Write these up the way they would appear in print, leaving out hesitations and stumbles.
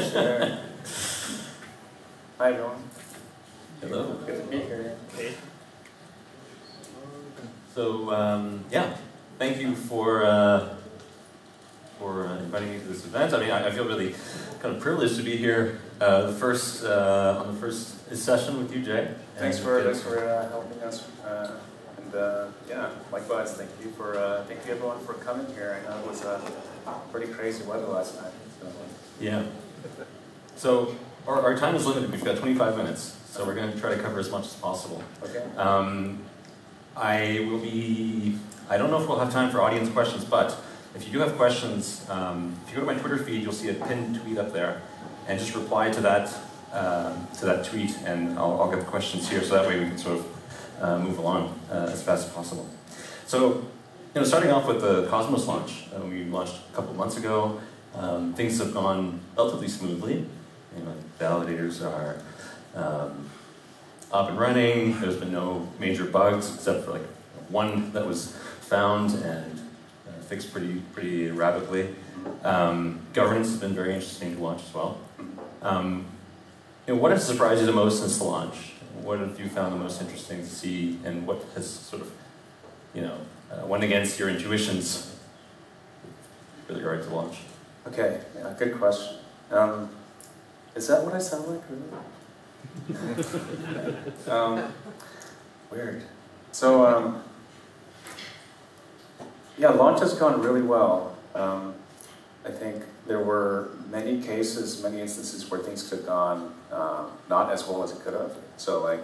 Sure. Hi, everyone. Hello. Good to be here. Hey. So, thank you for inviting me to this event. I mean, I feel really kind of privileged to be here on the first session with you, Jae. Thanks for helping us. Likewise, thank you everyone for coming here. I know it was pretty crazy weather last night. So. Yeah. So our time is limited. We've got 25 minutes, so we're going to try to cover as much as possible. Okay. I don't know if we'll have time for audience questions, but if you do have questions, if you go to my Twitter feed, you'll see a pinned tweet up there, and just reply to that tweet, and I'll get the questions here, so that way we can sort of move along as fast as possible. So, starting off with the Cosmos launch, we launched a couple months ago. Things have gone relatively smoothly. Validators are up and running. There's been no major bugs except for one that was found and fixed pretty rapidly. Governance has been very interesting to watch as well. What has surprised you the most since the launch? What have you found the most interesting to see, and what has sort of, went against your intuitions with regard to launch? Okay, good question. Is that what I sound like, really? Weird. So, launch has gone really well. I think there were many instances where things could have gone not as well as it could have. So,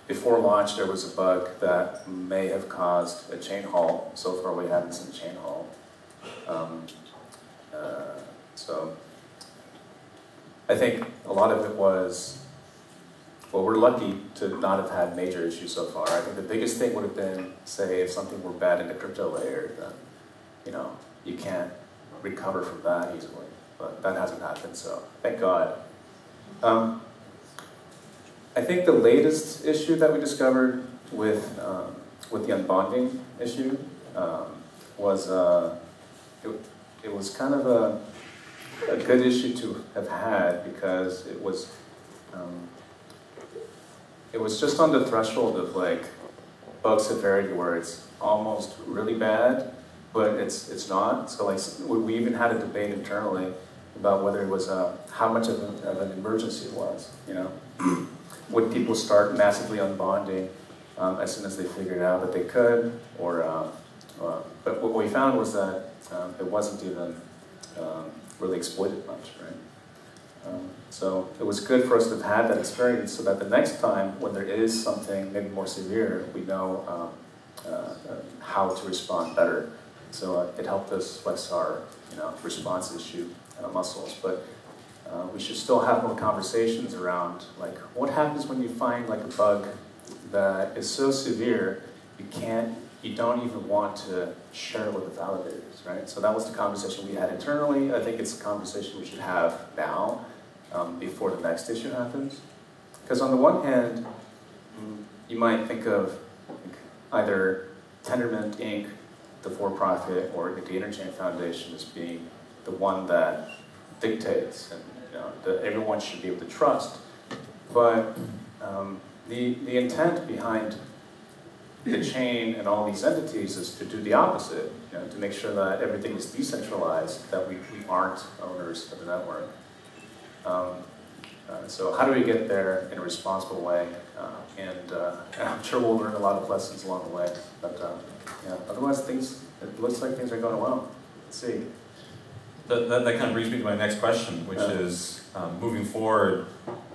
before launch, there was a bug that may have caused a chain halt. So far, we haven't seen a chain halt. So, I think a lot of it was, we're lucky to not have had major issues so far. I think the biggest thing would have been, say, if something were bad in the crypto layer, then, you can't recover from that easily. But that hasn't happened, so thank God. I think the latest issue that we discovered with the unbonding issue was it was kind of a good issue to have had, because it was just on the threshold of bug severity where it's almost really bad, but it's not. So we even had a debate internally about whether it was how much of an emergency it was. Would people start massively unbonding as soon as they figured out that they could, but what we found was that it wasn't even really exploited much, right? So it was good for us to have had that experience, so that the next time when there is something maybe more severe, we know how to respond better. So it helped us flex our response issue muscles. But we should still have more conversations around what happens when you find a bug that is so severe you don't even want to share it with the validators, right? So that was the conversation we had internally. I think it's a conversation we should have now, before the next issue happens. Because on the one hand, you might think of either Tendermint Inc., the for-profit, or the Interchain Foundation as being the one that dictates and that everyone should be able to trust. But the intent behind the chain and all these entities is to do the opposite, to make sure that everything is decentralized, that we aren't owners of the network. So how do we get there in a responsible way? And I'm sure we'll learn a lot of lessons along the way. But otherwise, it looks like things are going well. Let's see. That kind of brings me to my next question, which is, moving forward,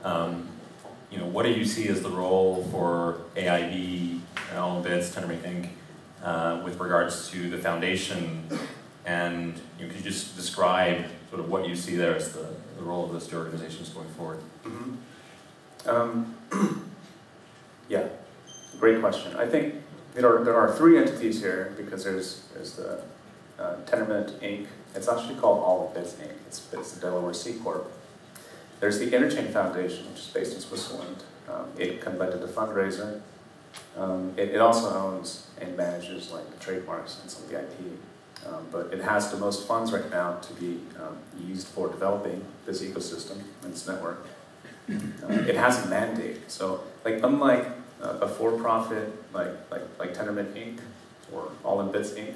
what do you see as the role for AIB, all bits, Tendermint Inc., with regards to the foundation? And could you just describe sort of what you see there as the role of those two organizations going forward? Mm-hmm. Yeah, great question. I think there are three entities here, because there's the Tendermint Inc. It's actually called All of Bits Inc. It's the Delaware C Corp. There's the Interchain Foundation, which is based in Switzerland. It conducted a fundraiser. It also owns and manages the trademarks and some of the IP. but it has the most funds right now to be used for developing this ecosystem and this network. It has a mandate, so like unlike a for-profit like Tendermint Inc. or All in Bits Inc.,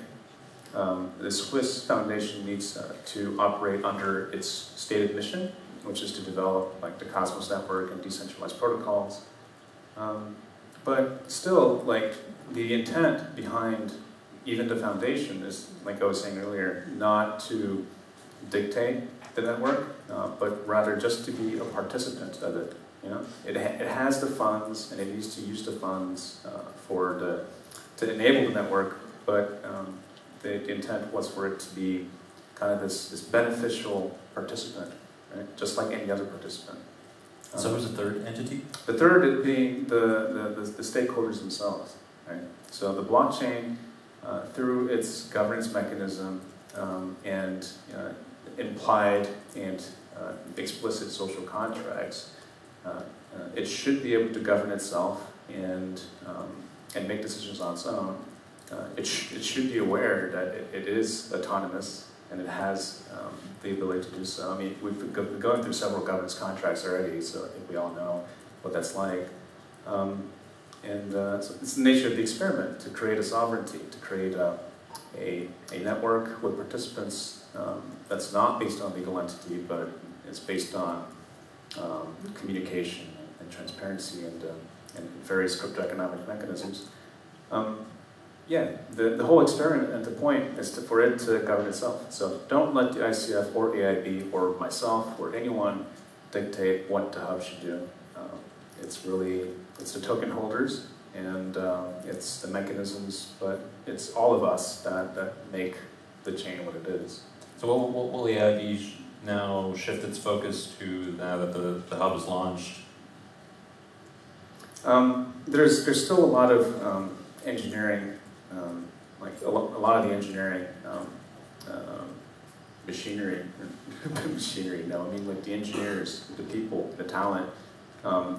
the Swiss Foundation needs to operate under its stated mission, which is to develop like the Cosmos network and decentralized protocols. But still, like the intent behind even the foundation is, like I was saying earlier, not to dictate the network, but rather just to be a participant of it. You know, it has the funds and it needs to use the funds to enable the network, but the intent was for it to be kind of this beneficial participant, right? Just like any other participant. So who's the third entity? The third being the stakeholders themselves, right? So the blockchain, through its governance mechanism and implied and explicit social contracts, it should be able to govern itself and make decisions on its own. It should be aware that it is autonomous and it has the ability to do so. I mean, we've been going through several governance contracts already, so I think we all know what that's like. So it's the nature of the experiment, to create a sovereignty, to create a network with participants that's not based on legal entity, but it's based on communication and transparency and various cryptoeconomic mechanisms. The whole experiment and the point is for it to govern itself. So don't let the ICF or AIB or myself or anyone dictate what the hub should do. It's the token holders and it's the mechanisms, but it's all of us that make the chain what it is. So will AIB now shift its focus to now that the hub is launched? There's still a lot of engineering, like a lot of the engineering machinery. No, I mean like the engineers, the people, the talent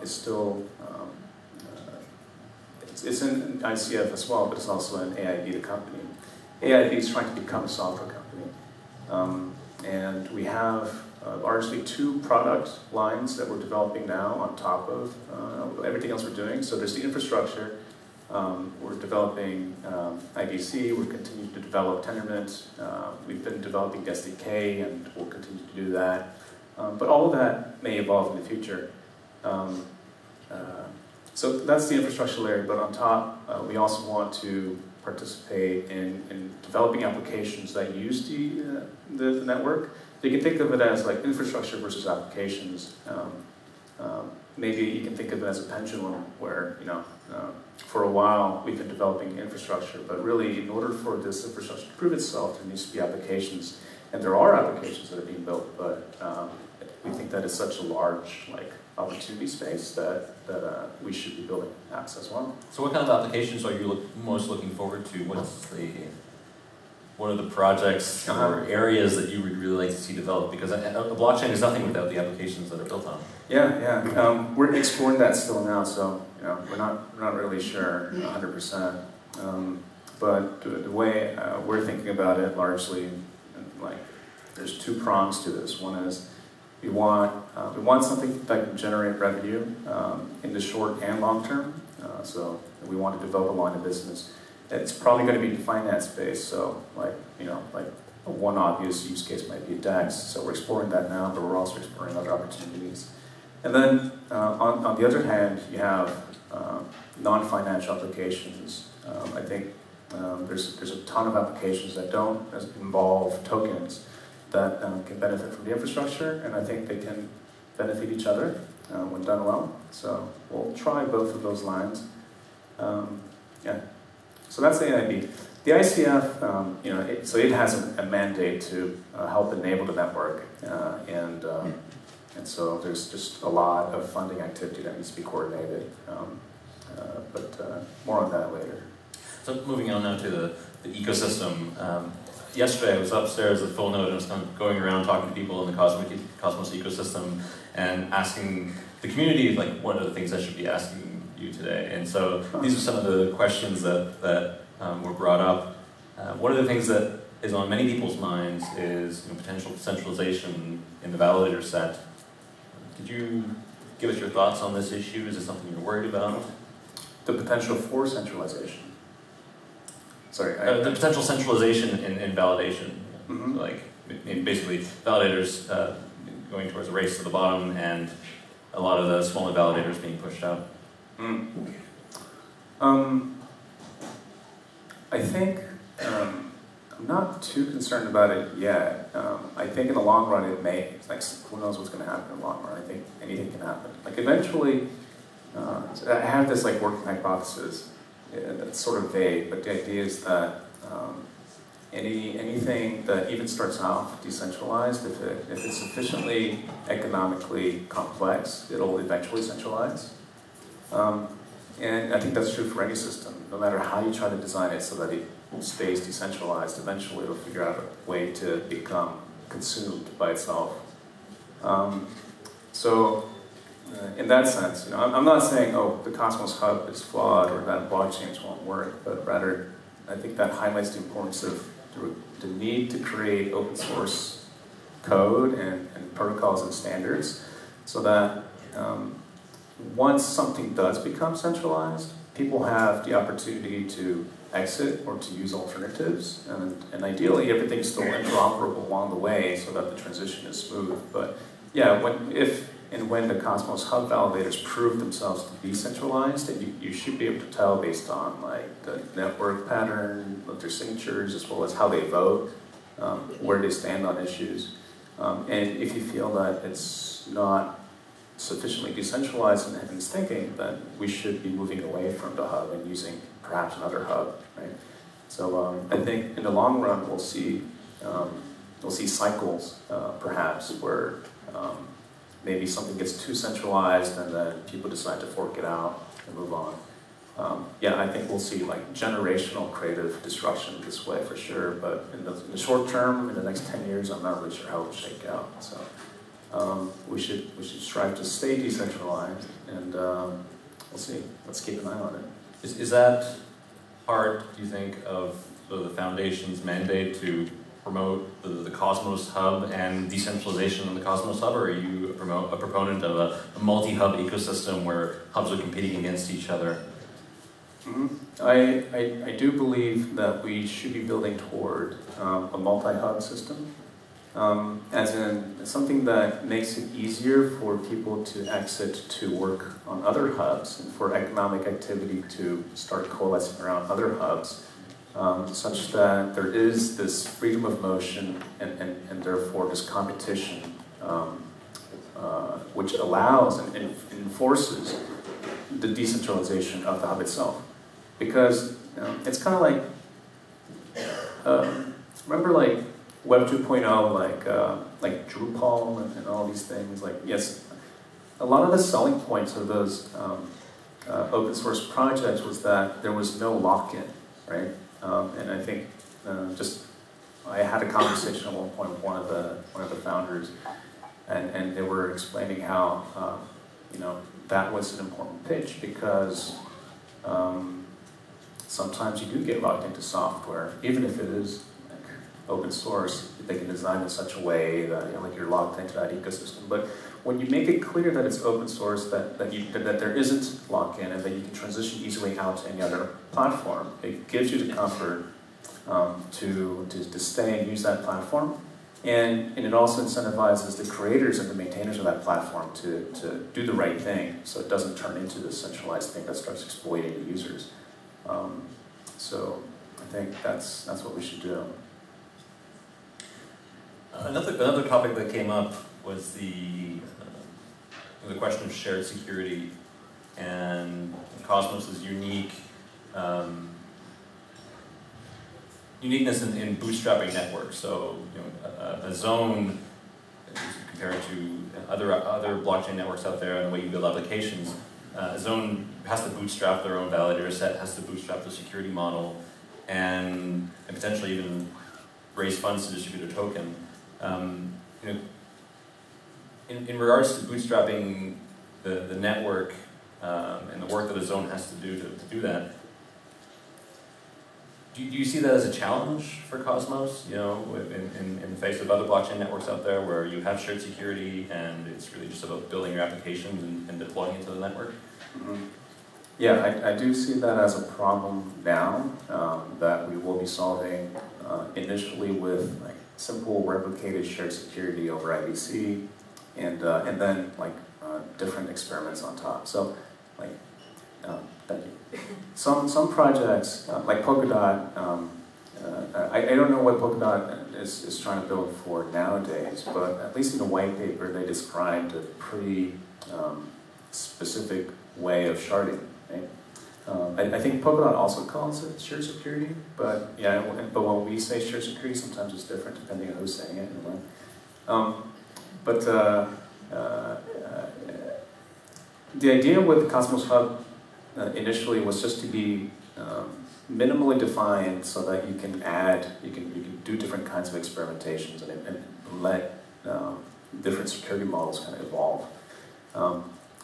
is still. It's in ICF as well, but it's also in AIB, the company. AIB is trying to become a software company, and we have largely two product lines that we're developing now on top of everything else we're doing. So there's the infrastructure. We're developing IBC, we're continuing to develop Tendermint, we've been developing the SDK and we'll continue to do that. But all of that may evolve in the future. So that's the infrastructure layer, but on top, we also want to participate in developing applications that use the network. So you can think of it as like infrastructure versus applications. Maybe you can think of it as a pendulum where, for a while we've been developing infrastructure, but really in order for this infrastructure to prove itself, there needs to be applications. And there are applications that are being built, but we think that it's such a large opportunity space that we should be building apps as well. So what kind of applications are you most looking forward to? What are the projects or areas that you would really like to see developed? Because a blockchain is nothing without the applications that are built on. Yeah. We're exploring that still now, so we're not really sure 100%. But the way we're thinking about it, largely, there's two prongs to this. One is we want something that can generate revenue in the short and long term. So we want to develop a line of business. It's probably going to be in the finance space, so one obvious use case might be DEX. So we're exploring that now, but we're also exploring other opportunities. And then on the other hand, you have non-financial applications. I think there's a ton of applications that don't involve tokens that can benefit from the infrastructure, and I think they can benefit each other when done well. So we'll try both of those lines. So that's AIB. The ICF, so it has a mandate to help enable the network, and so there's just a lot of funding activity that needs to be coordinated. But more on that later. So moving on now to the ecosystem. Yesterday I was upstairs at Full Node and I was kind of going around talking to people in the Cosmos ecosystem and asking the community what are the things I should be asking you today. And so these are some of the questions that were brought up. What are the things that is on many people's minds is potential centralization in the validator set. Could you give us your thoughts on this issue? Is it something you're worried about? The potential for centralization. Sorry. The potential centralization in validation. Mm-hmm. So basically, validators going towards a race to the bottom and a lot of the smaller validators being pushed out. I think I'm not too concerned about it yet. I think in the long run it may. Who knows what's going to happen in the long run? I think anything can happen. Eventually, I have this working hypothesis. It's sort of vague, but the idea is that anything that even starts off decentralized, if it's sufficiently economically complex, it'll eventually centralize. And I think that's true for any system. No matter how you try to design it so that it stays decentralized, eventually it'll figure out a way to become consumed by itself. In that sense, I'm not saying, the Cosmos Hub is flawed or that blockchains won't work, but rather I think that highlights the importance of the need to create open source code and protocols and standards so that once something does become centralized, people have the opportunity to exit or to use alternatives, and ideally everything's still interoperable along the way so that the transition is smooth. But yeah, when the Cosmos Hub validators prove themselves to be centralized, and you should be able to tell based on the network pattern of their signatures as well as how they vote, where they stand on issues. And if you feel that it's not sufficiently decentralized in its thinking, then we should be moving away from the hub and using perhaps another hub, right? So I think in the long run we'll see cycles perhaps where maybe something gets too centralized and then people decide to fork it out and move on. I think we'll see generational creative destruction this way for sure, but in the short term, in the next 10 years, I'm not really sure how it'll shake out. So we should strive to stay decentralized, and we'll see. Let's keep an eye on it. Is that part, do you think, of the Foundation's mandate to promote the Cosmos Hub and decentralization in the Cosmos Hub, or are you a proponent of a multi-hub ecosystem where hubs are competing against each other? Mm-hmm. I do believe that we should be building toward a multi-hub system, as in something that makes it easier for people to exit to work on other hubs and for economic activity to start coalescing around other hubs. Such that there is this freedom of motion and therefore this competition which allows and enforces the decentralization of the hub itself. Because it's kind of remember Web 2.0, like Drupal and all these things, yes, a lot of the selling points of those open source projects was that there was no lock-in, right? And I think I had a conversation at one point with one of the founders, and they were explaining how that was an important pitch because sometimes you do get locked into software, even if it is open source. They can design it in such a way that you're locked into that ecosystem. But when you make it clear that it's open source, that there isn't lock-in, and that you can transition easily out to any other platform, it gives you the comfort to stay and use that platform. And it also incentivizes the creators and the maintainers of that platform to do the right thing, so it doesn't turn into this centralized thing that starts exploiting the users. So I think that's what we should do. Another topic that came up was the question of shared security and Cosmos's uniqueness in bootstrapping networks. So a zone, compared to other blockchain networks out there and the way you build applications, a zone has to bootstrap their own validator set, has to bootstrap the security model, and potentially even raise funds to distribute a token. In regards to bootstrapping the network and the work that a zone has to do to do that, do you see that as a challenge for Cosmos, you know, in the face of other blockchain networks out there where you have shared security and it's really just about building your applications and deploying it to the network? Mm-hmm. Yeah, I do see that as a problem now that we will be solving initially with like simple replicated shared security over IBC and then like different experiments on top. So like thank you. Some projects like Polkadot. I don't know what Polkadot is trying to build for nowadays, but at least in the white paper they described a pretty specific way of sharding. Right? I think Polkadot also calls it shared security, but yeah, but when we say shared security, sometimes it's different depending on who's saying it and when. The idea with the Cosmos Hub initially was just to be minimally defined so that you can do different kinds of experimentations and let different security models kind of evolve.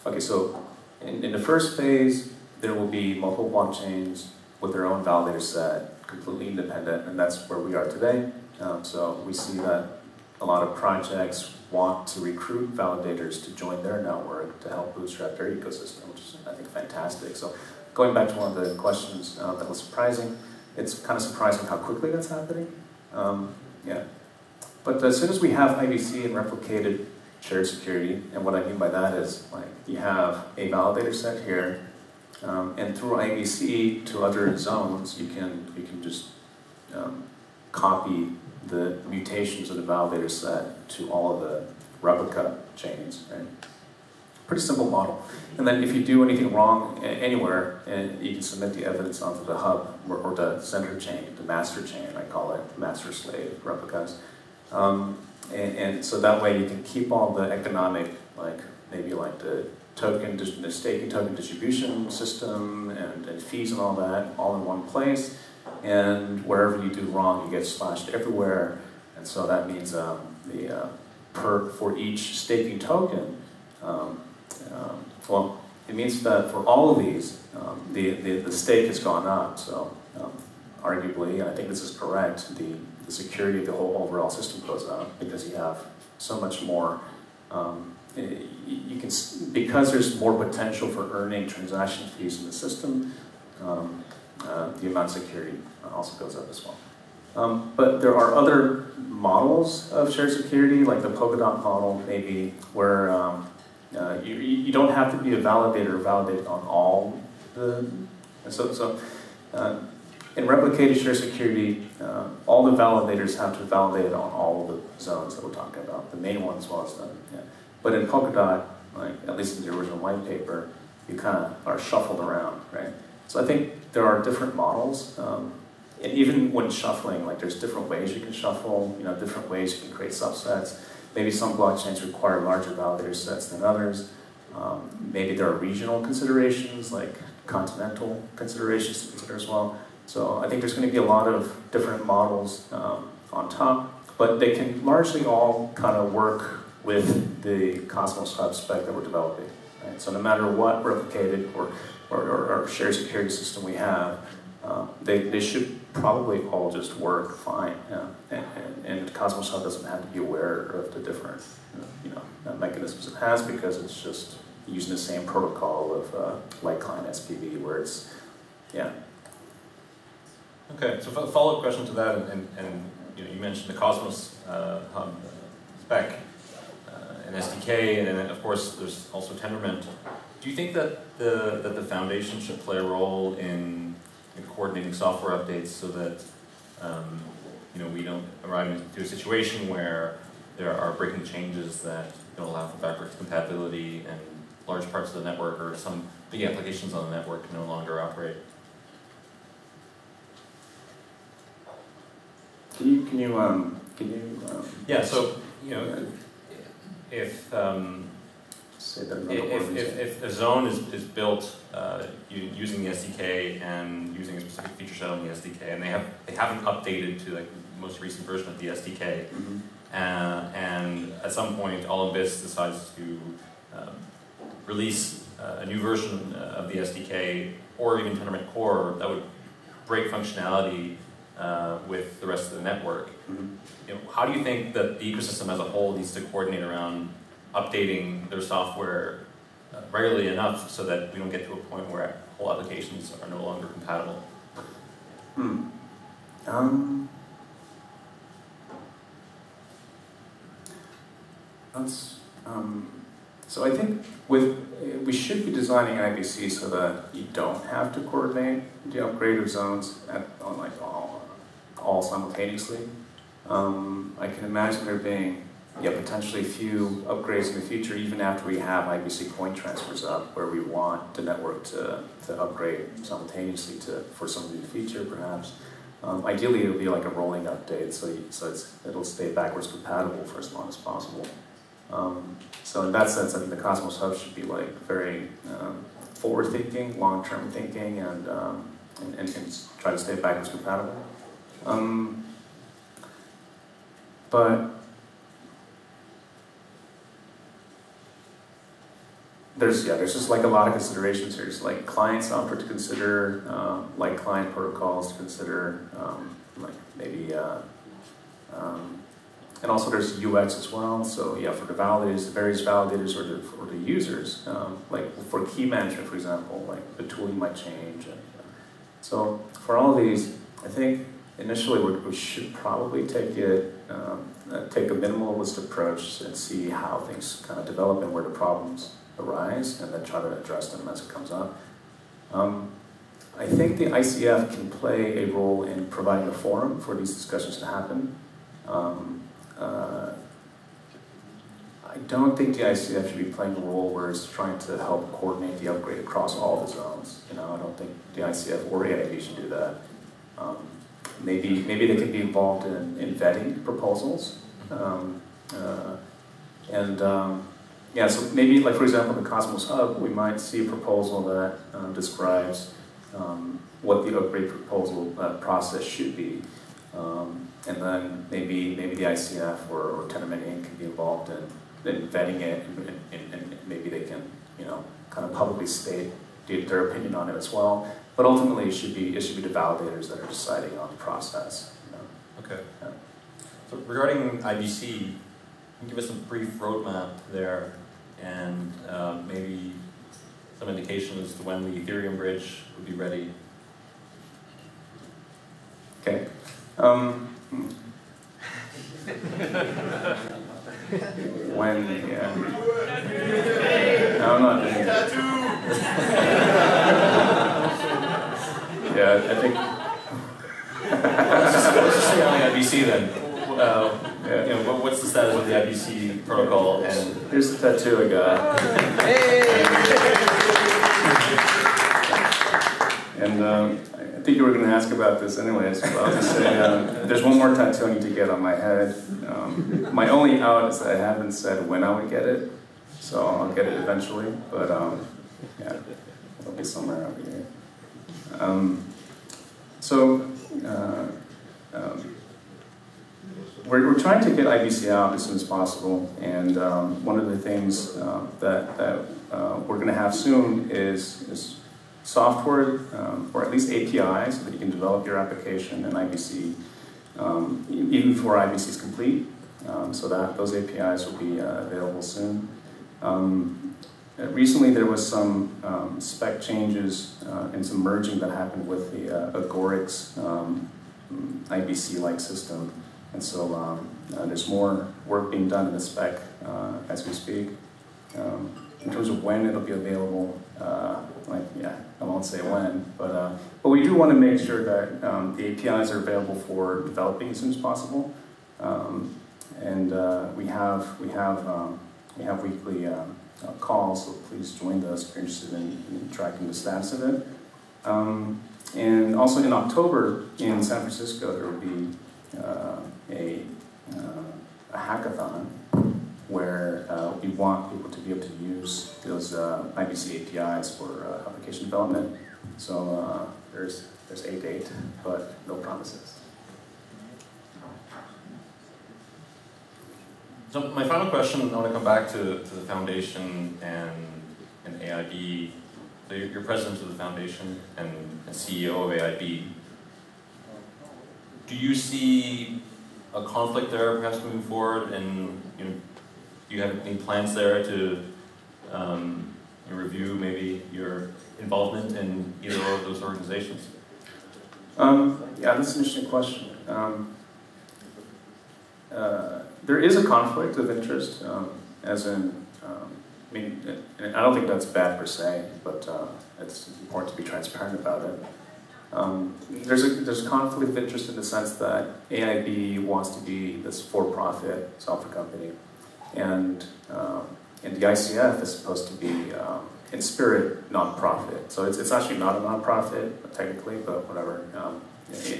Okay, so in the first phase, there will be multiple blockchains with their own validator set, completely independent, and that's where we are today. So we see that a lot of projects want to recruit validators to join their network to help bootstrap their ecosystem, which is, I think, fantastic. So going back to one of the questions that was surprising, it's kind of surprising how quickly that's happening. Yeah. But as soon as we have IBC and replicated shared security, and what I mean by that is, like, you have a validator set here, and through IBC to other zones, you can just copy the mutations of the validator set to all of the replica chains, right? Pretty simple model. And then if you do anything wrong anywhere, you can submit the evidence onto the hub or the center chain, the master chain, I call it, master-slave replicas. And so that way you can keep all the economic, like maybe like the staking token distribution system and fees and all that, all in one place. And wherever you do wrong, you get splashed everywhere. And so that means for each staking token, well, it means that for all of these, the stake has gone up. So arguably, and I think this is correct, the security of the whole overall system goes up because you have so much more. Because there's more potential for earning transaction fees in the system. The amount of security also goes up as well. But there are other models of shared security, like the Polkadot model, maybe, where you don't have to be a validator or validate on all the... in replicated shared security, all the validators have to validate on all of the zones that we're talking about, the main ones as well as them. Yeah. But in Polkadot, like, at least in the original white paper, you kind of are shuffled around, right? So I think there are different models, and even when shuffling, like there's different ways you can shuffle, different ways you can create subsets. Maybe some blockchains require larger validator sets than others. Maybe there are regional considerations, like continental considerations to consider as well. So I think there's going to be a lot of different models on top, but they can largely all kind of work with the Cosmos Hub spec that we're developing. Right? So no matter what replicated or shared security system we have, they should probably all just work fine. Yeah. And Cosmos Hub doesn't have to be aware of the different mechanisms it has because it's just using the same protocol of like client SPV where it's, yeah. Okay, so a follow-up question to that, and you mentioned the Cosmos Hub spec and SDK, and then of course there's also Tendermint. Do you think that the foundation should play a role in coordinating software updates so that we don't arrive into a situation where there are breaking changes that don't allow for backwards compatibility and large parts of the network or some big applications on the network no longer operate? Can you yeah, so if a zone is built using the SDK and using a specific feature set on the SDK, and they haven't updated to like the most recent version of the SDK, mm-hmm. And at some point, Olympus decides to release a new version of the SDK, or even Tendermint Core that would break functionality with the rest of the network. You know, how do you think that the ecosystem as a whole needs to coordinate around updating their software regularly enough so that we don't get to a point where whole applications are no longer compatible? So I think we should be designing IBC so that you don't have to coordinate the upgrade of zones on like all simultaneously. I can imagine there being potentially few upgrades in the future, even after we have IBC point transfers up, where we want the network to upgrade simultaneously for some new feature, perhaps. Ideally, it'll be like a rolling update, so it'll stay backwards compatible for as long as possible. So in that sense, I think the Cosmos Hub should be like very forward-thinking, long-term thinking, and try to stay backwards compatible. But there's just like a lot of considerations here. There's like client software to consider, like client protocols to consider, like maybe, and also there's UX as well. So yeah, for the validators, the various validators, or the users, like for key management, for example, like the tooling might change. So for all of these, I think initially we should probably take a minimalist approach and see how things kind of develop and where the problems arise, and then try to address them as it comes up. I think the ICF can play a role in providing a forum for these discussions to happen. I don't think the ICF should be playing a role where it's trying to help coordinate the upgrade across all the zones. I don't think the ICF or AIB should do that. Maybe they could be involved in vetting proposals, so maybe, like for example, in the Cosmos Hub, we might see a proposal that describes what the upgrade proposal process should be, and then maybe the ICF or Tendermint Inc. can be involved in vetting it, and maybe they can kind of publicly state their opinion on it as well. But ultimately, it should be the validators that are deciding on the process. Okay. Yeah. So regarding IBC, can you give us a brief roadmap there, and maybe some indication as to when the Ethereum bridge would be ready? Okay. When? Yeah. No, I'm not doing that. Yeah, I think. Let's just stay on the IBC then. What's the status of the IBC protocol? And here's the tattoo I got. And I think you were going to ask about this anyways, but I'll just say there's one more tattoo I need to get on my head. My only out is that I haven't said when I would get it, so I'll get it eventually, but it'll be somewhere over here. We're trying to get IBC out as soon as possible, and one of the things that we're going to have soon is software, or at least APIs, so that you can develop your application in IBC even before IBC is complete, so that those APIs will be available soon. Recently there was some spec changes and some merging that happened with the Agoric's IBC-like system, and so there's more work being done in the spec as we speak. In terms of when it'll be available, I won't say when, but we do want to make sure that the APIs are available for developing as soon as possible, and we have weekly calls, so please join us if you're interested in tracking the status of it. And also in October in San Francisco there will be a hackathon where we want people to be able to use those IBC APIs for application development. So there's a date, but no promises. So my final question, I want to come back to the foundation and AIB. So you're president of the foundation and CEO of AIB. do you see a conflict there perhaps moving forward, and do you have any plans there to review maybe your involvement in either of those organizations? Yeah, that's an interesting question. There is a conflict of interest, as in, I mean, and I don't think that's bad per se, but it's important to be transparent about it. There's a conflict of interest in the sense that AIB wants to be this for-profit software company, and the ICF is supposed to be, in spirit, non-profit. So it's actually not a non-profit technically, but whatever.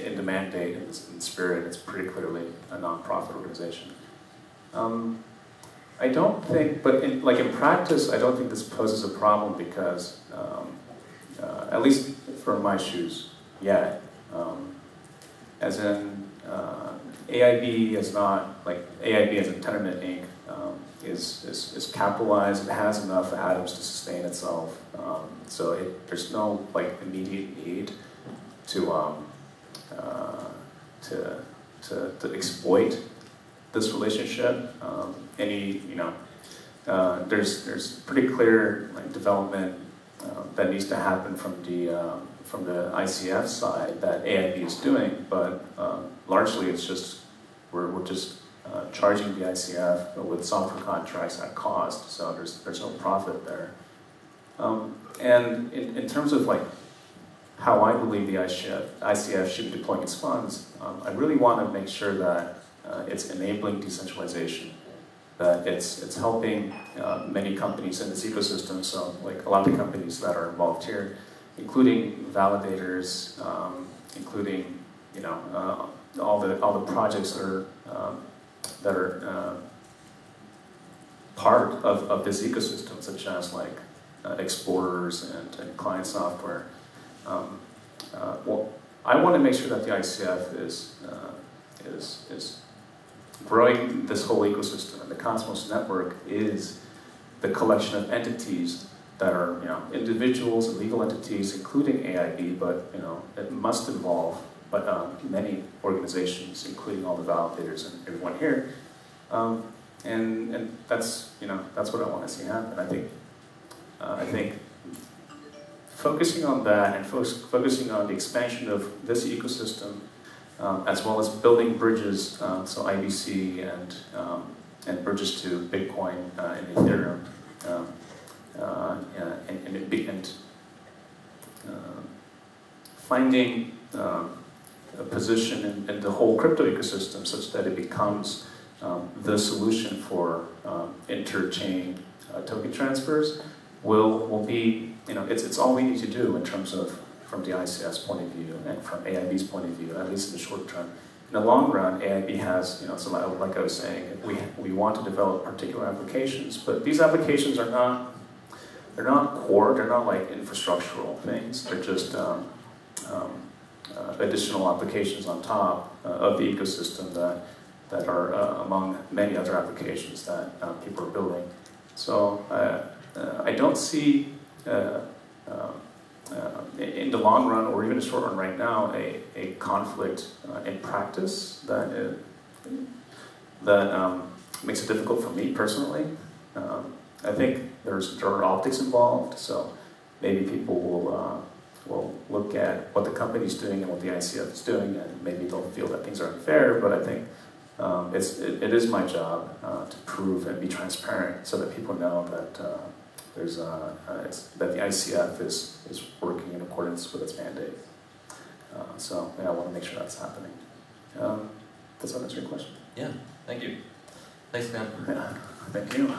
In the mandate, in spirit, it's pretty clearly a non-profit organization. I don't think, but in practice, I don't think this poses a problem because, at least for my shoes, yet, as in AIB is not, AIB as in Tendermint Inc. Is capitalized, it has enough atoms to sustain itself, so there's no immediate need to exploit this relationship. There's pretty clear development that needs to happen from the ICF side that AIB is doing, but largely it's just we're just charging the ICF with software contracts at cost, so there's no profit there. And in terms of how I believe the ICF should be deploying its funds, I really want to make sure that it's enabling decentralization, that it's helping many companies in this ecosystem. So a lot of the companies that are involved here, including validators, including all the projects that are part of this ecosystem, such as explorers and client software. Well, I want to make sure that the ICF is growing this whole ecosystem, and the Cosmos network is the collection of entities that are individuals and legal entities, including AIB, but it must involve many organizations, including all the validators and everyone here, and that's what I want to see happen. I think focusing on that and focusing on the expansion of this ecosystem, as well as building bridges, so IBC and bridges to Bitcoin and Ethereum, and finding a position in the whole crypto ecosystem such that it becomes the solution for interchain token transfers will be, it's all we need to do in terms of from the ICF's point of view and from AIB's point of view, at least in the short term. In the long run, AIB has, so like I was saying, we want to develop particular applications, but these applications are not, they're not core, they're not infrastructural things, they're just additional applications on top of the ecosystem that are among many other applications that people are building. So I don't see, in the long run, or even the short run right now, a conflict in practice that makes it difficult for me personally. I think there are optics involved, so maybe people will look at what the company's doing and what the ICF is doing, and maybe they'll feel that things are unfair, but I think it is my job to prove and be transparent so that people know that that the ICF is working in accordance with its mandate. So I want to make sure that's happening. Does that answer your question? Yeah, thank you. Thanks, Dan. Yeah, thank you.